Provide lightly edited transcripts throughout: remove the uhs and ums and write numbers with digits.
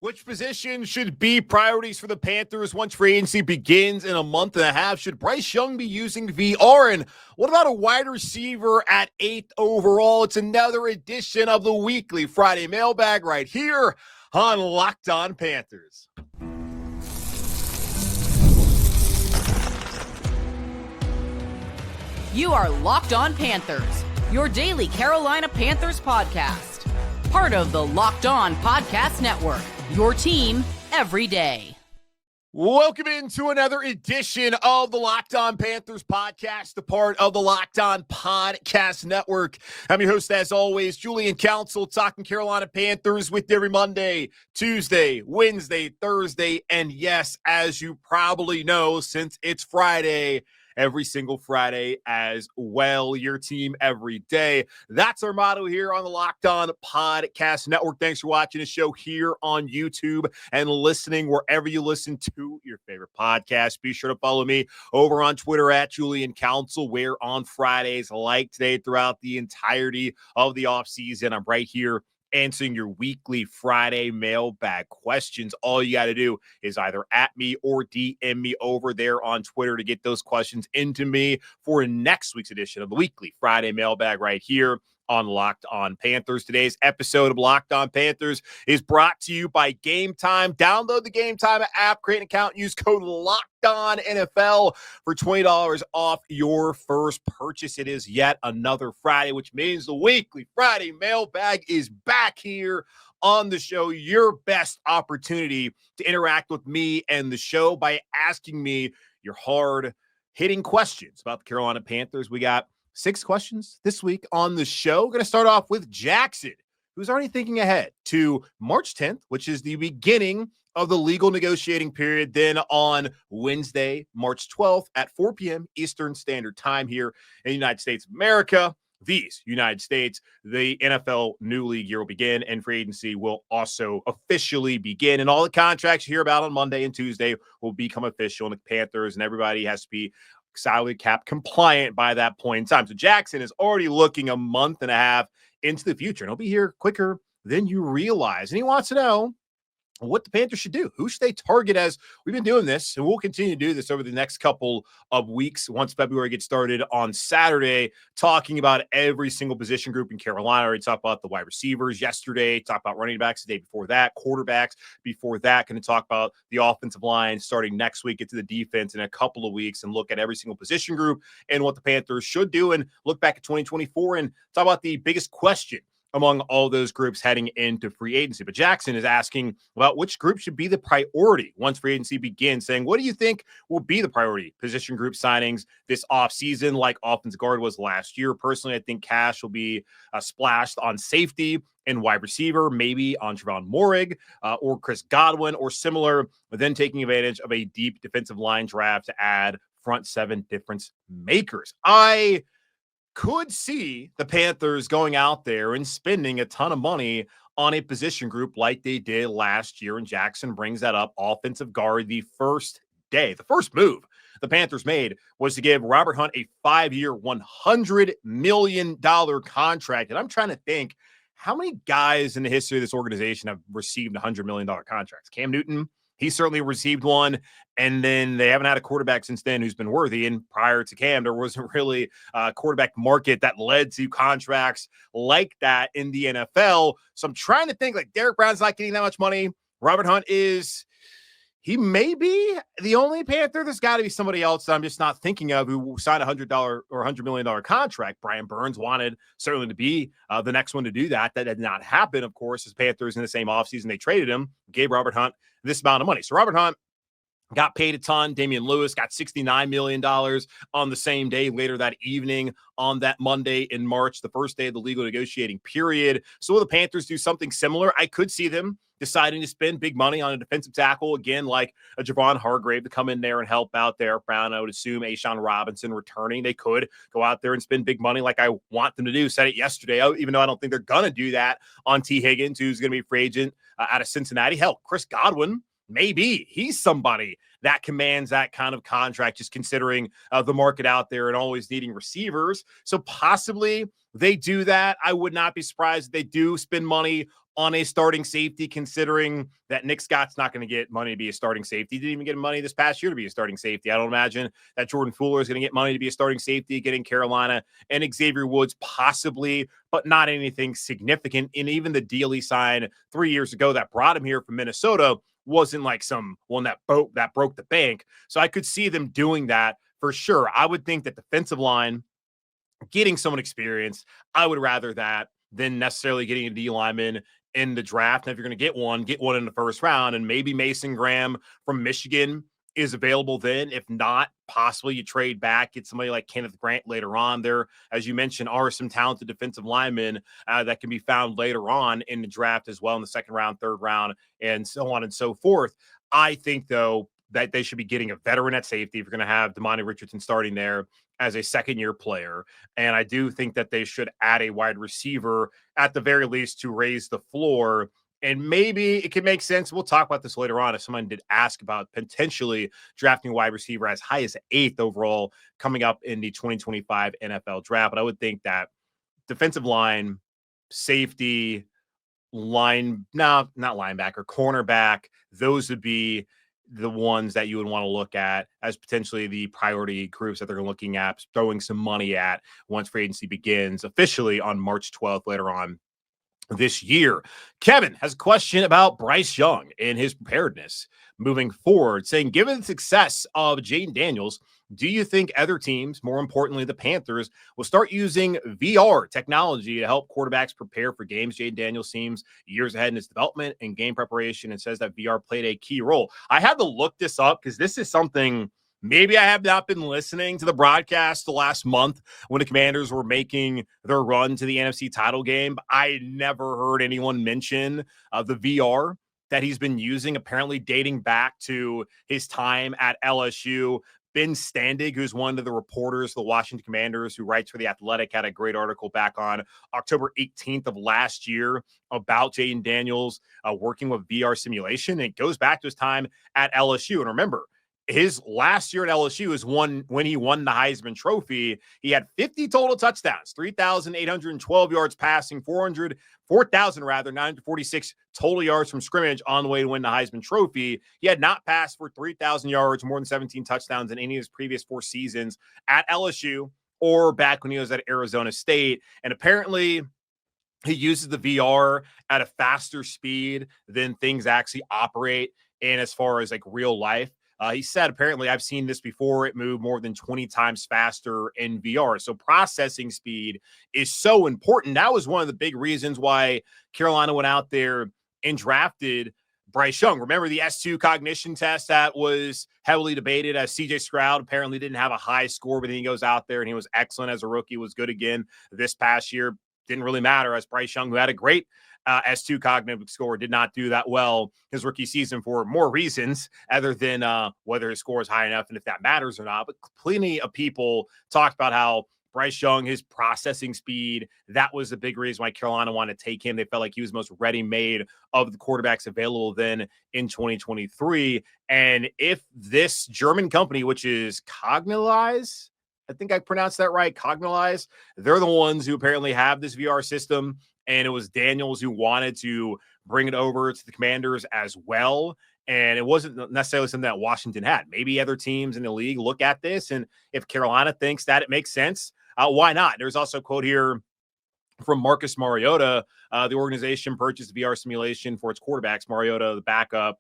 Which position should be priorities for the Panthers once free agency begins in a month and a half? Should Bryce Young be using VR? And what about a wide receiver at 8th overall? It's another edition of the Weekly Friday Mailbag right here on Locked On Panthers. You are Locked On Panthers, your daily Carolina Panthers podcast. Part of the Locked On Podcast Network, your team every day. Welcome into another edition of the Locked On Panthers podcast, the part of the Locked On Podcast Network. I'm your host, as always, Julian Council, talking Carolina Panthers with you every Monday, Tuesday, Wednesday, Thursday, and yes, as you probably know, since it's Friday, every single Friday as well. Your team every day. That's our motto here on the Locked On Podcast Network. Thanks for watching the show here on YouTube and listening wherever you listen to your favorite podcast. Be sure to follow me over on Twitter at Julian Council, where on Fridays, like today, throughout the entirety of the offseason, I'm right here answering your weekly Friday mailbag questions. All you got to do is either at me or DM me over there on Twitter to get those questions into me for next week's edition of the weekly Friday mailbag right here on Locked On Panthers. Today's episode of Locked On Panthers is brought to you by Game Time. Download the Game Time app, create an account, use code LOCKEDONNFL for $20 off your first purchase. It is yet another Friday, which means the weekly Friday mailbag is back here on the show. Your best opportunity to interact with me and the show by asking me your hard-hitting questions about the Carolina Panthers. We got 6 questions this week on the show. We're going to start off with Jackson, who's already thinking ahead to March 10th, which is the beginning of the legal negotiating period. Then on Wednesday, March 12th at 4 p.m. Eastern Standard Time here in the United States of America, these United States, the NFL new league year will begin and free agency will also officially begin. And all the contracts you hear about on Monday and Tuesday will become official. And the Panthers and everybody has to be salary cap compliant by that point in time. So Jackson is already looking a month and a half into the future, and he'll be here quicker than you realize. And he wants to know what the Panthers should do. Who should they target? As we've been doing this, and we'll continue to do this over the next couple of weeks once February gets started on Saturday, talking about every single position group in Carolina. We talked about the wide receivers yesterday, talked about running backs the day before that, quarterbacks before that. Going to talk about the offensive line starting next week, get to the defense in a couple of weeks, and look at every single position group and what the Panthers should do, and look back at 2024 and talk about the biggest question among all those groups heading into free agency. But Jackson is asking about which group should be the priority once free agency begins, saying, what do you think will be the priority position group signings this offseason, like offensive guard was last year? Personally, I think cash will be splashed on safety and wide receiver, maybe on Trevon Moehrig or Chris Godwin or similar, but then taking advantage of a deep defensive line draft to add front 7 difference makers. I could see the Panthers going out there and spending a ton of money on a position group like they did last year. And Jackson brings that up. Offensive guard, the first move the Panthers made was to give Robert Hunt a 5-year, $100 million contract. And I'm trying to think, how many guys in the history of this organization have received $100 million contracts? Cam Newton, he certainly received one, and then they haven't had a quarterback since then who's been worthy. And prior to Cam, there wasn't really a quarterback market that led to contracts like that in the NFL. So I'm trying to think, like, Derek Brown's not getting that much money. Robert Hunt is. He may be the only Panther. There's got to be somebody else that I'm just not thinking of who signed a $100 or $100 million contract. Brian Burns wanted certainly to be the next one to do that. That did not happen, of course, as Panthers in the same offseason. They traded him, gave Robert Hunt this amount of money. So Robert Hunt got paid a ton. Damian Lewis got $69 million on the same day later that evening on that Monday in March, the first day of the legal negotiating period. So will the Panthers do something similar? I could see them deciding to spend big money on a defensive tackle, again, like a Javon Hargrave to come in there and help out there. Brown, I would assume, Ashawn Robinson returning. They could go out there and spend big money like I want them to do. Said it yesterday, even though I don't think they're going to do that on T. Higgins, who's going to be a free agent out of Cincinnati. Hell, Chris Godwin, maybe he's somebody that commands that kind of contract, just considering the market out there and always needing receivers. So possibly they do that. I would not be surprised if they do spend money on a starting safety, considering that Nick Scott's not going to get money to be a starting safety. He didn't even get money this past year to be a starting safety. I don't imagine that Jordan Fuller is going to get money to be a starting safety, getting Carolina and Xavier Woods possibly, but not anything significant. And even the deal he signed 3 years ago that brought him here from Minnesota wasn't like some one that broke the bank. So I could see them doing that for sure. I would think that defensive line, getting someone experienced, I would rather that than necessarily getting a D lineman in the draft. And if you're going to get one in the first round, and maybe Mason Graham from Michigan is available then. If not, possibly you trade back, get somebody like Kenneth Grant later on. There, as you mentioned, are some talented defensive linemen that can be found later on in the draft as well, in the second round, third round, and so on and so forth. I think, though, that they should be getting a veteran at safety if you're going to have Damani Richardson starting there as a second-year player. And I do think that they should add a wide receiver at the very least to raise the floor. And maybe it can make sense. We'll talk about this later on if someone did ask about potentially drafting a wide receiver as high as 8th overall coming up in the 2025 NFL draft. But I would think that defensive line, safety, not linebacker, cornerback, those would be the ones that you would want to look at as potentially the priority groups that they're looking at throwing some money at once free agency begins officially on March 12th later on this year. Kevin has a question about Bryce Young and his preparedness moving forward, saying, given the success of Jayden Daniels, do you think other teams, more importantly the Panthers, will start using VR technology to help quarterbacks prepare for games? Jayden Daniels seems years ahead in his development and game preparation and says that VR played a key role. I had to look this up because this is something maybe I have not been listening to the broadcast the last month when the Commanders were making their run to the NFC title game. I never heard anyone mention the VR that he's been using, apparently dating back to his time at LSU. Ben Standig, who's one of the reporters, the Washington Commanders, who writes for The Athletic, had a great article back on October 18th of last year about Jayden Daniels working with VR simulation. And it goes back to his time at LSU. And remember, his last year at LSU is when he won the Heisman Trophy. He had 50 total touchdowns, 3,812 yards passing, 4,946 total yards from scrimmage on the way to win the Heisman Trophy. He had not passed for 3,000 yards, more than 17 touchdowns in any of his previous 4 seasons at LSU or back when he was at Arizona State. And apparently he uses the VR at a faster speed than things actually operate in as far as like real life. He said, apparently, I've seen this before. It moved more than 20 times faster in VR. So processing speed is so important. That was one of the big reasons why Carolina went out there and drafted Bryce Young. Remember the S2 cognition test that was heavily debated as CJ Stroud apparently didn't have a high score, but then he goes out there and he was excellent as a rookie, was good again this past year. Didn't really matter as Bryce Young, who had a great S2 cognitive score, did not do that well his rookie season for more reasons other than whether his score is high enough and if that matters or not. But plenty of people talked about how Bryce Young, his processing speed, that was the big reason why Carolina wanted to take him. They felt like he was the most ready-made of the quarterbacks available then in 2023. And if this German company, which is Cognilize, I think I pronounced that right, Cognilize, they're the ones who apparently have this VR system. And it was Daniels who wanted to bring it over to the Commanders as well. And it wasn't necessarily something that Washington had. Maybe other teams in the league look at this, and if Carolina thinks that it makes sense, why not? There's also a quote here from Marcus Mariota. The organization purchased VR simulation for its quarterbacks. Mariota, the backup,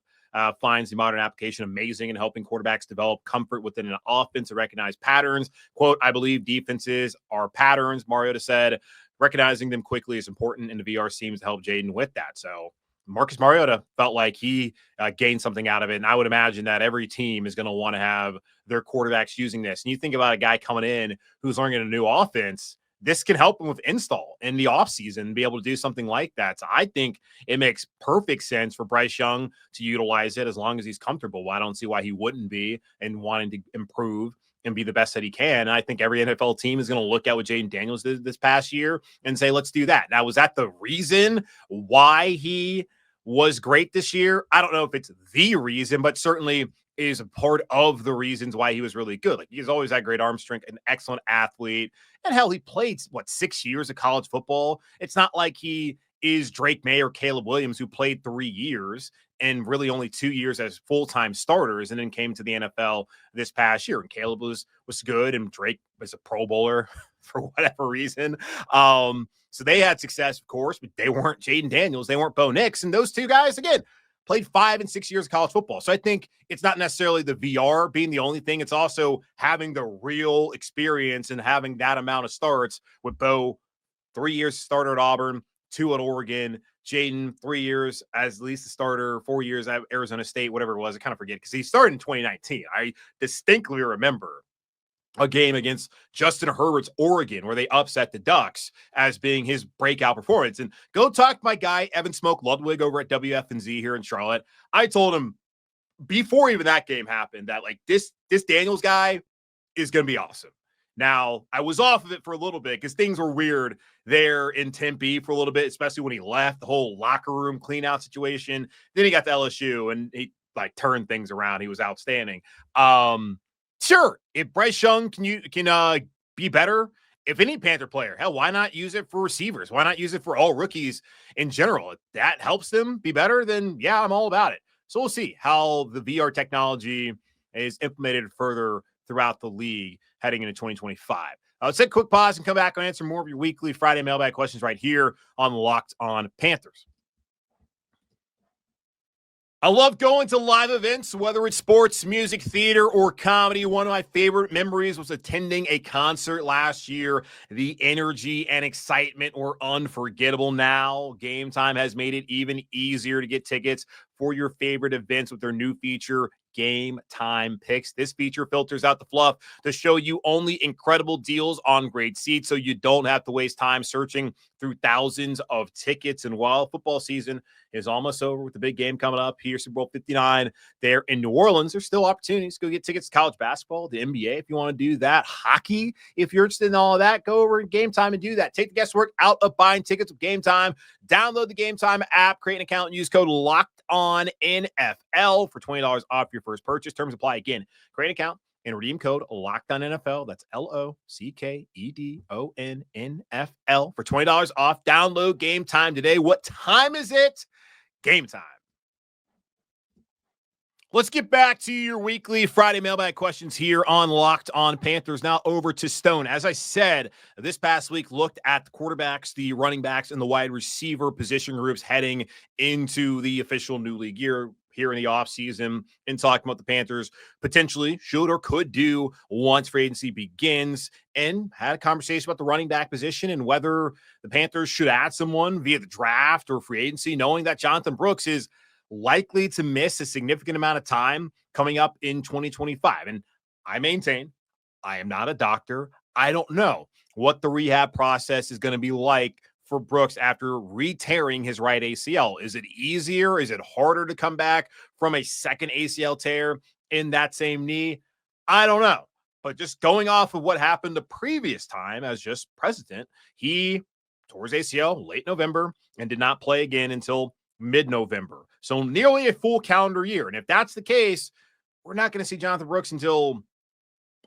finds the modern application amazing in helping quarterbacks develop comfort within an offense to recognize patterns. Quote, I believe defenses are patterns, Mariota said. Recognizing them quickly is important, and the VR seems to help Jayden with that. So Marcus Mariota felt like he gained something out of it, and I would imagine that every team is going to want to have their quarterbacks using this. And you think about a guy coming in who's learning a new offense, this can help him with install in the offseason and be able to do something like that. So I think it makes perfect sense for Bryce Young to utilize it as long as he's comfortable. Well, I don't see why he wouldn't be and wanting to improve and be the best that he can. And I think every NFL team is going to look at what Jayden Daniels did this past year and say, let's do that. Now, was that the reason why he was great this year? I don't know if it's the reason, but certainly is a part of the reasons why he was really good. Like, he's always had great arm strength, an excellent athlete. And hell, he played 6 years of college football. It's not like he is Drake May or Caleb Williams, who played 3 years and really only 2 years as full-time starters and then came to the NFL this past year. And Caleb was good, and Drake was a Pro Bowler for whatever reason. So they had success, of course, but they weren't Jayden Daniels. They weren't Bo Nix. And those two guys, again, played 5 and 6 years of college football. So I think it's not necessarily the VR being the only thing. It's also having the real experience and having that amount of starts with Bo, 3 years starter at Auburn, 2 at Oregon, Jayden, 3 years as at least a starter, 4 years at Arizona State, whatever it was. I kind of forget because he started in 2019. I distinctly remember a game against Justin Herbert's Oregon where they upset the Ducks as being his breakout performance. And go talk to my guy, Evan Smoke Ludwig over at WFNZ here in Charlotte. I told him before even that game happened that like this Daniels guy is going to be awesome. Now, I was off of it for a little bit because things were weird there in Tempe for a little bit, especially when he left, the whole locker room clean out situation. Then he got to LSU and he like turned things around. He was outstanding. Sure, if Bryce Young can be better, if any Panther player, hell, why not use it for receivers? Why not use it for all rookies in general? If that helps them be better, then yeah, I'm all about it. So we'll see how the VR technology is implemented further throughout the league heading into 2025. Let's take a quick pause and come back and answer more of your weekly Friday mailbag questions right here on Locked On Panthers. I love going to live events, whether it's sports, music, theater, or comedy. One of my favorite memories was attending a concert last year. The energy and excitement were unforgettable. Now, Game Time has made it even easier to get tickets for your favorite events with their new feature, Game Time Picks. This feature filters out the fluff to show you only incredible deals on great seats so you don't have to waste time searching through thousands of tickets. And while football season is almost over with the big game coming up here, Super Bowl 59 there in New Orleans, there's still opportunities to go get tickets to college basketball, the NBA if you want to do that, hockey if you're interested in all of that. Go over in Game Time and do that. Take the guesswork out of buying tickets with Game Time. Download the Game Time app, create an account, and use code LOCKEDONNFL for $20 off your first purchase. Terms apply. Again, create an account and redeem code LOCKEDONNFL. That's LOCKEDONNFL for $20 off. Download Game Time today. What time is it? Game time. Let's get back to your weekly Friday mailbag questions here on Locked On Panthers. Now over to Stone. As I said, this past week looked at the quarterbacks, the running backs, and the wide receiver position groups heading into the official new league year here in the offseason and talking about the Panthers potentially should or could do once free agency begins, and had a conversation about the running back position and whether the Panthers should add someone via the draft or free agency, knowing that Jonathan Brooks is likely to miss a significant amount of time coming up in 2025. And I maintain I am not a doctor. I don't know what the rehab process is going to be like for Brooks after re-tearing his right ACL. Is it easier? Is it harder to come back from a second ACL tear in that same knee? I don't know. But just going off of what happened the previous time as just president, he tore his ACL late November and did not play again until mid-November. So nearly a full calendar year. And if that's the case, we're not going to see Jonathan Brooks until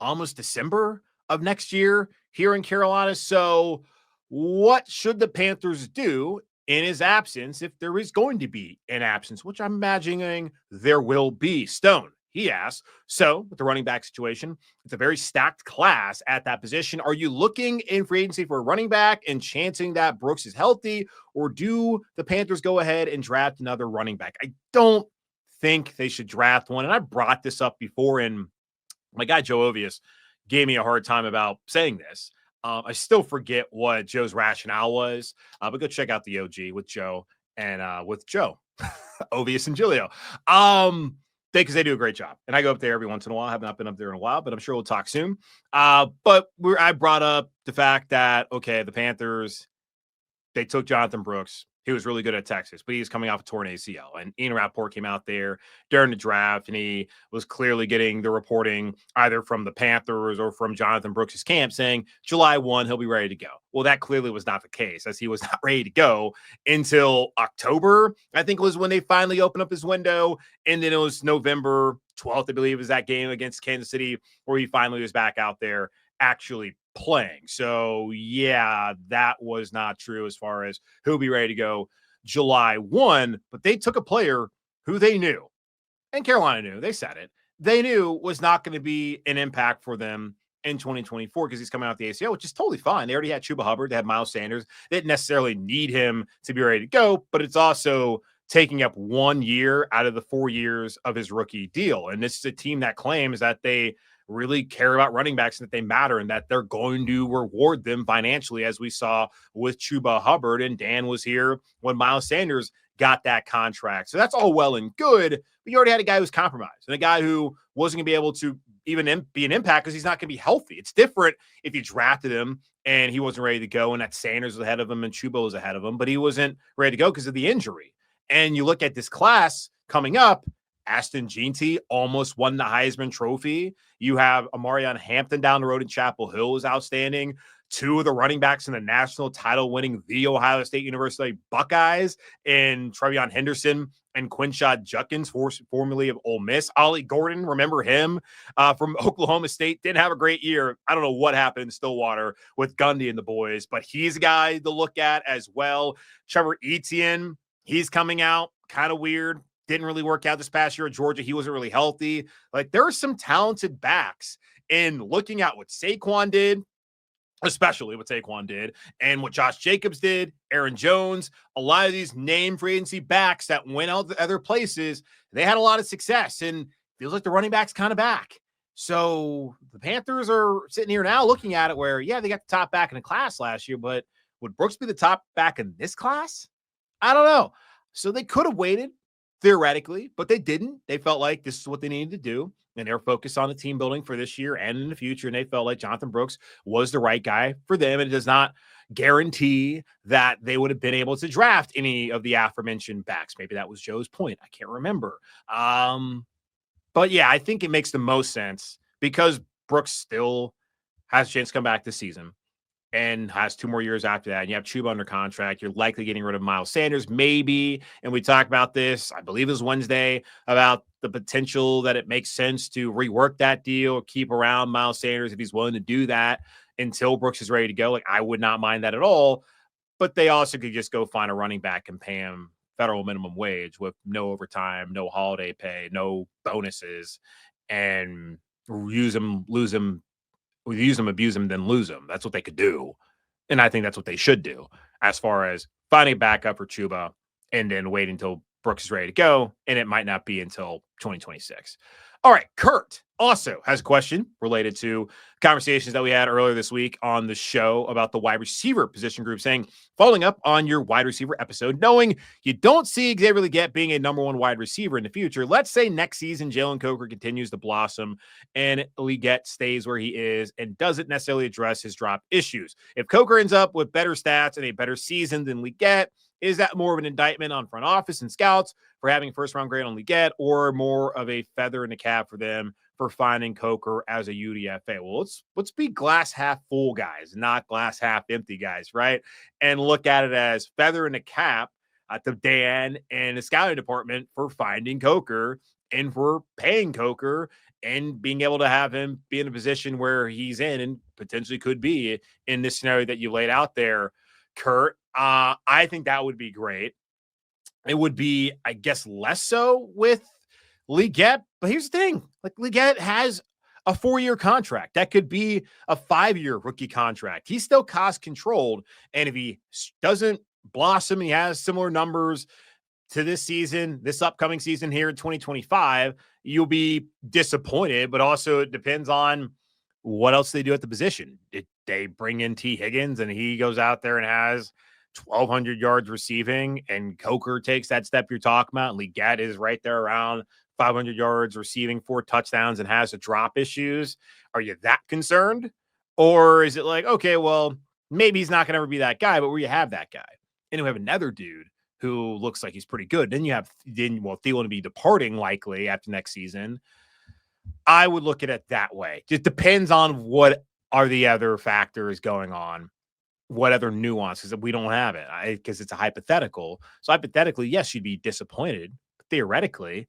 almost December of next year here in Carolina. So what should the Panthers do in his absence if there is going to be an absence, which I'm imagining there will be? Stone, he asks, so with the running back situation, it's a very stacked class at that position. Are you looking in free agency for a running back and chancing that Brooks is healthy, or do the Panthers go ahead and draft another running back? I don't think they should draft one. And I brought this up before, and my guy Joe Ovius gave me a hard time about saying this. I still forget what Joe's rationale was, but go check out the OG with Joe and with Joe, Ovius and Julio. Because they do a great job. And I go up there every once in a while. I have not been up there in a while, but I'm sure we'll talk soon. But I brought up the fact that, okay, the Panthers, they took Jonathan Brooks. He was really good at Texas, but he's coming off a torn ACL. And Ian Rappaport came out there during the draft, and he was clearly getting the reporting either from the Panthers or from Jonathan Brooks' camp saying July 1, he'll be ready to go. Well, that clearly was not the case, as he was not ready to go until October, I think was when they finally opened up his window. And then it was November 12th, I believe, was that game against Kansas City where he finally was back out there actually playing. So, yeah, that was not true as far as who'll be ready to go July 1. But they took a player who they knew, and Carolina knew, they said it, they knew was not going to be an impact for them in 2024 because he's coming out the ACL, which is totally fine. They already had Chuba Hubbard. They had Miles Sanders. They didn't necessarily need him to be ready to go, but it's also taking up 1 year out of the 4 years of his rookie deal. And this is a team that claims that they really care about running backs and that they matter and that they're going to reward them financially, as we saw with Chuba Hubbard. And Dan was here when Miles Sanders got that contract. So that's all well and good, but you already had a guy who's compromised and a guy who wasn't going to be able to even be an impact because he's not going to be healthy. It's different if you drafted him and he wasn't ready to go and that Sanders was ahead of him and Chuba was ahead of him, but he wasn't ready to go because of the injury. And you look at this class coming up, Aston Jeanty almost won the Heisman Trophy. You have Amarion Hampton down the road in Chapel Hill is outstanding. 2 of the running backs in the national title winning The Ohio State University Buckeyes in Trevion Henderson and Quinshad Judkins, formerly of Ole Miss. Ollie Gordon, remember him from Oklahoma State, didn't have a great year. I don't know what happened in Stillwater with Gundy and the boys, but he's a guy to look at as well. Trevor Etienne, he's coming out, kind of weird. Didn't really work out this past year at Georgia. He wasn't really healthy. Like, there are some talented backs, and looking at what Saquon did, especially what Saquon did, and what Josh Jacobs did, Aaron Jones, a lot of these name free agency backs that went out to other places, they had a lot of success, and feels like the running back's kind of back. So the Panthers are sitting here now looking at it where, yeah, they got the top back in the class last year, but would Brooks be the top back in this class? I don't know. So they could have waited, theoretically, but they didn't. They felt like this is what they needed to do, and they were focused on the team building for this year and in the future, and they felt like Jonathan Brooks was the right guy for them, and it does not guarantee that they would have been able to draft any of the aforementioned backs. Maybe that was Joe's point. I can't remember. But yeah, I think it makes the most sense because Brooks still has a chance to come back this season and has 2 more years after that. And you have Chuba under contract. You're likely getting rid of Miles Sanders, maybe. And we talked about this, I believe it was Wednesday, about the potential that it makes sense to rework that deal, keep around Miles Sanders if he's willing to do that until Brooks is ready to go. Like, I would not mind that at all. But they also could just go find a running back and pay him federal minimum wage with no overtime, no holiday pay, no bonuses, and use him, lose him, use them, abuse them, then lose them. That's what they could do. And I think that's what they should do as far as finding a backup for Chuba and then wait until Brooks is ready to go. And it might not be until 2026. All right. Kurt also has a question related to conversations that we had earlier this week on the show about the wide receiver position group, saying, following up on your wide receiver episode, knowing you don't see Xavier Legette being a number 1 wide receiver in the future. Let's say next season, Jalen Coker continues to blossom and Legette stays where he is and doesn't necessarily address his drop issues. If Coker ends up with better stats and a better season than Legette, is that more of an indictment on front office and scouts for having first-round grade on Legette, or more of a feather in the cap for them for finding Coker as a UDFA? Well, let's be glass half full guys, not glass half empty guys, right? And look at it as feather in the cap to Dan and the scouting department for finding Coker and for paying Coker and being able to have him be in a position where he's in and potentially could be in this scenario that you laid out there, Kurt. I think that would be great. It would be, I guess, less so with Legette. But here's the thing. Like, Legette has a 4-year contract. That could be a 5-year rookie contract. He's still cost controlled. And if he doesn't blossom, he has similar numbers to this season, this upcoming season here in 2025, you'll be disappointed. But also it depends on what else they do at the position. Did they bring in T. Higgins and he goes out there and has 1,200 yards receiving, and Coker takes that step you're talking about, and Legette is right there around 500 yards receiving, 4 touchdowns, and has the drop issues? Are you that concerned? Or is it like, okay, well, maybe he's not going to ever be that guy, but where you have that guy, and you have another dude who looks like he's pretty good. Then you have, Thielen to be departing likely after next season. I would look at it that way. Just depends on what are the other factors going on, what other nuances that we don't have it, because it's a hypothetical. So hypothetically, yes, you'd be disappointed. Theoretically,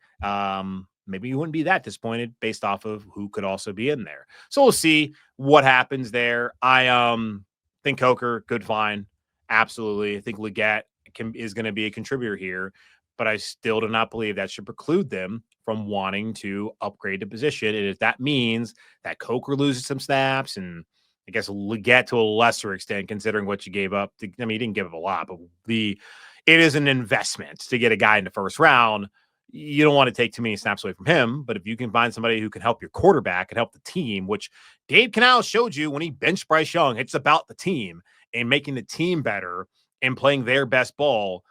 maybe you wouldn't be that disappointed based off of who could also be in there. So we'll see what happens there. I think Coker, good find. Absolutely. I think Leggett is going to be a contributor here, but I still do not believe that should preclude them from wanting to upgrade the position. And if that means that Coker loses some snaps and I guess Leggett to a lesser extent, considering what you gave up. He didn't give up a lot, but it is an investment to get a guy in the first round. You don't want to take too many snaps away from him, but if you can find somebody who can help your quarterback and help the team, which Dave Canales showed you when he benched Bryce Young, it's about the team and making the team better and playing their best ball.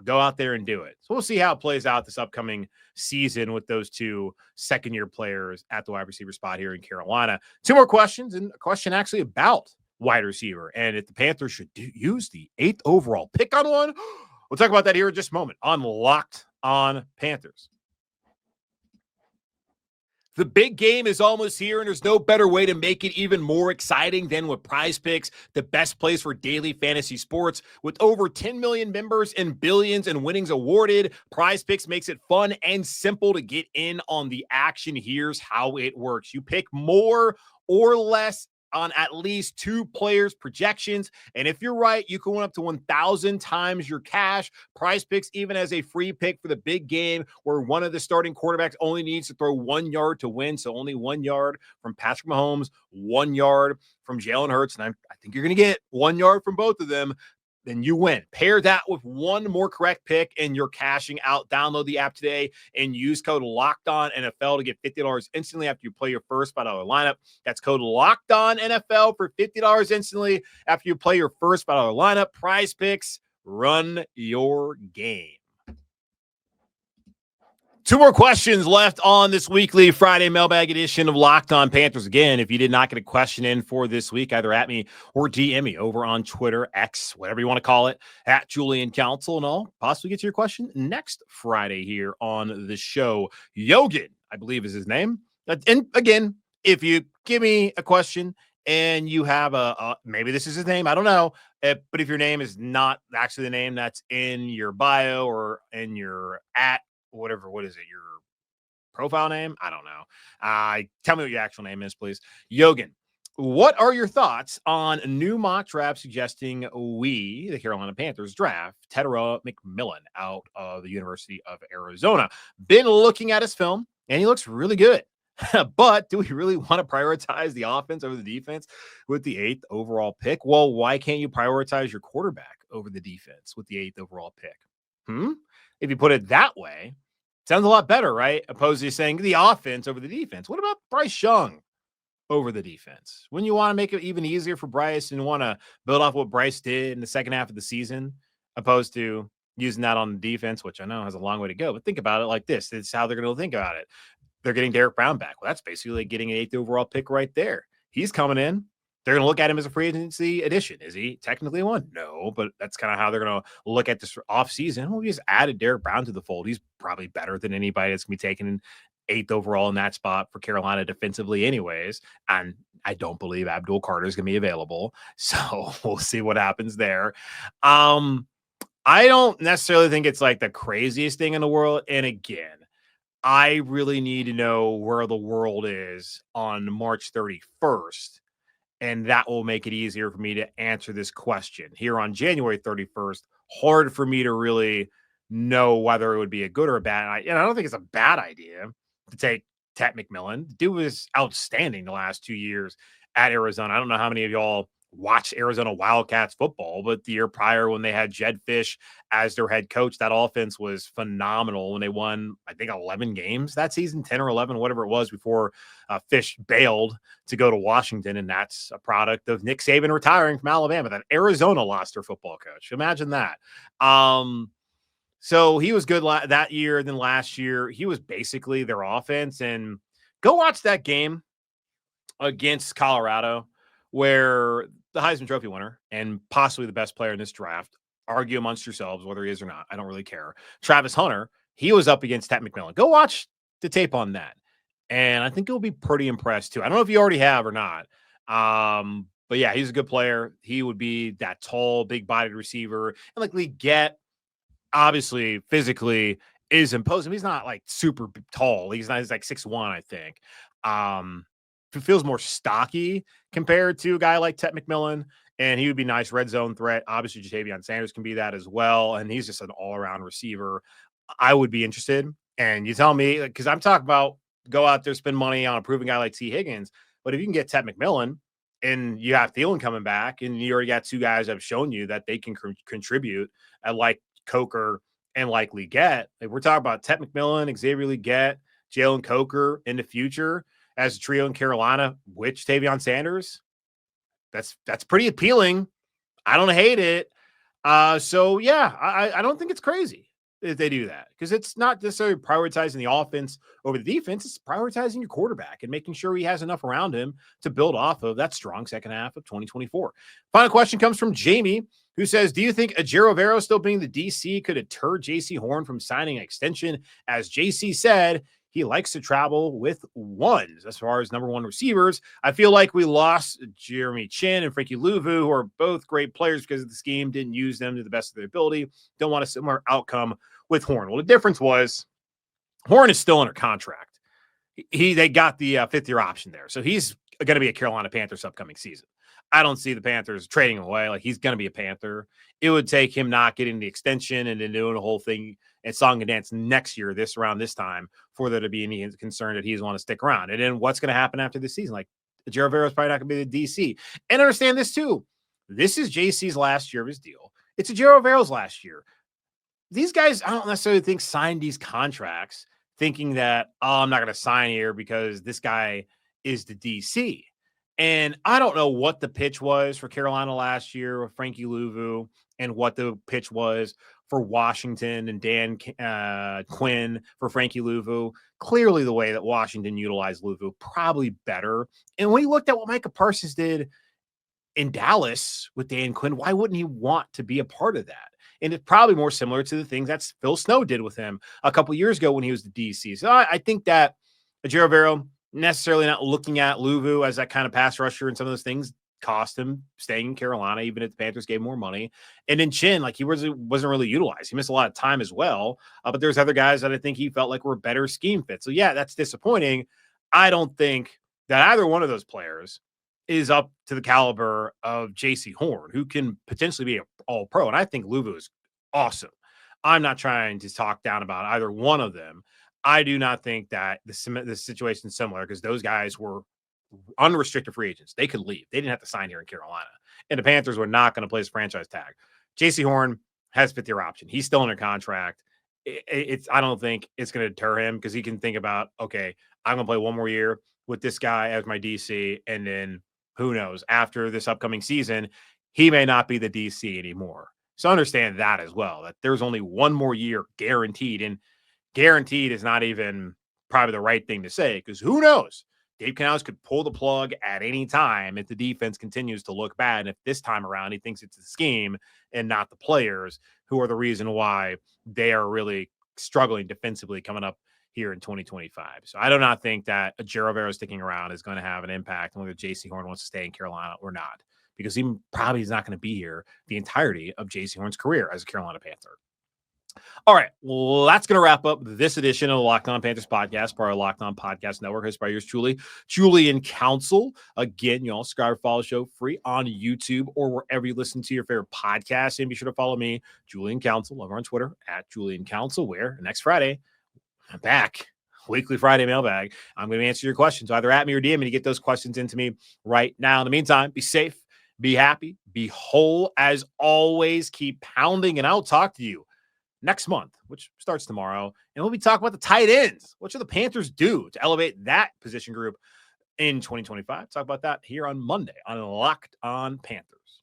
Go out there and do it. So we'll see how it plays out this upcoming season with those two second-year players at the wide receiver spot here in Carolina. Two more questions, and a question actually about wide receiver and if the Panthers should use the 8th overall pick on one. We'll talk about that here in just a moment on Locked On Panthers. The big game is almost here, and there's no better way to make it even more exciting than with Prize Picks, the best place for daily fantasy sports. With over 10 million members and billions in winnings awarded, Prize Picks makes it fun and simple to get in on the action. Here's how it works. You pick more or less on at least 2 players' projections. And if you're right, you can win up to 1,000 times your cash. Prize Picks even has a free pick for the big game where one of the starting quarterbacks only needs to throw 1 yard to win. So only 1 yard from Patrick Mahomes, 1 yard from Jalen Hurts. And I think you're going to get 1 yard from both of them. Then you win. Pair that with one more correct pick and you're cashing out. Download the app today and use code LOCKEDONNFL to get $50 instantly after you play your first $5 lineup. That's code LOCKEDONNFL for $50 instantly after you play your first $5 lineup. Prize Picks, run your game. 2 more questions left on this weekly Friday mailbag edition of Locked On Panthers. Again, if you did not get a question in for this week, either at me or DM me over on Twitter, X, whatever you want to call it, at Julian Council, and I'll possibly get to your question next Friday here on the show. Yogan, I believe is his name. And again, if you give me a question and you have maybe this is his name, I don't know, but if your name is not actually the name that's in your bio or in your whatever, what is it? Your profile name? I don't know. Tell me what your actual name is, please. Yogan, what are your thoughts on a new mock draft suggesting the Carolina Panthers, draft Tedera McMillan out of the University of Arizona? Been looking at his film, and he looks really good. But do we really want to prioritize the offense over the defense with the 8th overall pick? Well, why can't you prioritize your quarterback over the defense with the 8th overall pick? If you put it that way, sounds a lot better, right? Opposed to saying the offense over the defense. What about Bryce Young over the defense? Wouldn't you want to make it even easier for Bryce and want to build off what Bryce did in the second half of the season, opposed to using that on the defense, which I know has a long way to go. But think about it like this. This is how they're going to think about it. They're getting Derek Brown back. Well, that's basically like getting an 8th overall pick right there. He's coming in. They're going to look at him as a free agency addition. Is he technically one? No, but that's kind of how they're going to look at this offseason. Well, we just added Derek Brown to the fold. He's probably better than anybody that's going to be taken 8th overall in that spot for Carolina defensively anyways. And I don't believe Abdul Carter is going to be available. So we'll see what happens there. I don't necessarily think it's like the craziest thing in the world. And again, I really need to know where the world is on March 31st. And that will make it easier for me to answer this question. Here on January 31st, hard for me to really know whether it would be a good or a bad idea. And I don't think it's a bad idea to take Tet McMillan. The dude was outstanding the last 2 years at Arizona. I don't know how many of y'all watch Arizona Wildcats football, but the year prior when they had Jed Fish as their head coach, that offense was phenomenal when they won, I think, 11 games that season, 10 or 11, whatever it was, before Fish bailed to go to Washington. And that's a product of Nick Saban retiring from Alabama. That Arizona lost their football coach. Imagine that. So he was good that year. Then last year, he was basically their offense. And go watch that game against Colorado, where the Heisman Trophy winner and possibly the best player in this draft, argue amongst yourselves whether he is or not, I don't really care, Travis Hunter, he was up against Tet McMillan. Go watch the tape on that. And I think you'll be pretty impressed too. I don't know if you already have or not. But yeah, he's a good player. He would be that tall, big-bodied receiver. And like we get, obviously, physically is imposing. He's not like super tall. He's like 6'1", I think. He feels more stocky compared to a guy like Ted McMillan, and he would be a nice red zone threat. Obviously, Jatavion Sanders can be that as well, and he's just an all-around receiver. I would be interested. And you tell me, because I'm talking about go out there, spend money on a proven guy like T. Higgins, but if you can get Ted McMillan and you have Thielen coming back, and you already got two guys that have shown you that they can contribute, like Coker and like Leggett. Like we're talking about Ted McMillan, Xavier Leggett, Jalen Coker in the future as a trio in Carolina with Tavion Sanders. That's pretty appealing. I don't hate it. So yeah, I don't think it's crazy if they do that, because it's not necessarily prioritizing the offense over the defense. It's prioritizing your quarterback and making sure he has enough around him to build off of that strong second half of 2024. Final question comes from Jamie, who says, do you think Ejiro Evero still being the DC could deter JC Horn from signing an extension? As JC said, he likes to travel with ones. As far as number one receivers, I feel like we lost Jeremy Chin and Frankie Louvu, who are both great players because of the scheme, didn't use them to the best of their ability. Don't want a similar outcome with Horn. Well, the difference was Horn is still under contract. They got the fifth-year option there. So he's going to be a Carolina Panthers upcoming season. I don't see the Panthers trading him away. Like, he's going to be a Panther. It would take him not getting the extension and then doing the whole thing and song and dance next year, around this time, for there to be any concern that he's want to stick around. And then what's going to happen after this season? Like, Ejiro Evero is probably not going to be the DC. And understand this too. This is JC's last year of his deal. It's Ejiro Evero's last year. These guys, I don't necessarily think, signed these contracts thinking that, oh, I'm not going to sign here because this guy is the DC. And I don't know what the pitch was for Carolina last year with Frankie Louvu and what the pitch was for Washington and Dan Quinn for Frankie Louvu. Clearly the way that Washington utilized Louvu probably better. And when you looked at what Micah Parsons did in Dallas with Dan Quinn, why wouldn't he want to be a part of that? And it's probably more similar to the things that Phil Snow did with him a couple years ago when he was the DC. So I think that Ejiro Evero, necessarily not looking at Louvu as that kind of pass rusher, and some of those things cost him staying in Carolina, even if the Panthers gave more money. And then Chin, like, he wasn't really utilized. He missed a lot of time as well. But there's other guys that I think he felt like were better scheme fits. So yeah, that's disappointing. I don't think that either one of those players is up to the caliber of JC Horn, who can potentially be an all-pro. And I think Louvu is awesome. I'm not trying to talk down about either one of them. I do not think that the situation is similar, because those guys were unrestricted free agents. They could leave. They didn't have to sign here in Carolina. And the Panthers were not going to place franchise tag. JC Horn has fifth-year option. He's still under contract. I don't think it's going to deter him, because he can think about, okay, I'm going to play one more year with this guy as my DC, and then who knows, after this upcoming season, he may not be the DC anymore. So understand that as well, that there's only one more year guaranteed, and guaranteed is not even probably the right thing to say, because who knows? Dave Canales could pull the plug at any time if the defense continues to look bad. And if this time around he thinks it's the scheme and not the players who are the reason why they are really struggling defensively coming up here in 2025. So I do not think that Ejiro Evero sticking around is going to have an impact on whether JC Horn wants to stay in Carolina or not, because he probably is not going to be here the entirety of JC Horn's career as a Carolina Panther. All right, well, that's going to wrap up this edition of the Locked On Panthers podcast, part of the Locked On Podcast Network, hosted by yours truly, Julian Council. Again, you all subscribe, follow the show free on YouTube or wherever you listen to your favorite podcast. And be sure to follow me, Julian Council, over on Twitter at Julian Council, where next Friday, I'm back. Weekly Friday Mailbag. I'm going to answer your questions, either at me or DM me, to get those questions into me right now. In the meantime, be safe, be happy, be whole. As always, keep pounding, and I'll talk to you next month, which starts tomorrow, and we'll be talking about the tight ends. What should the Panthers do to elevate that position group in 2025? Talk about that here on Monday on Locked On Panthers.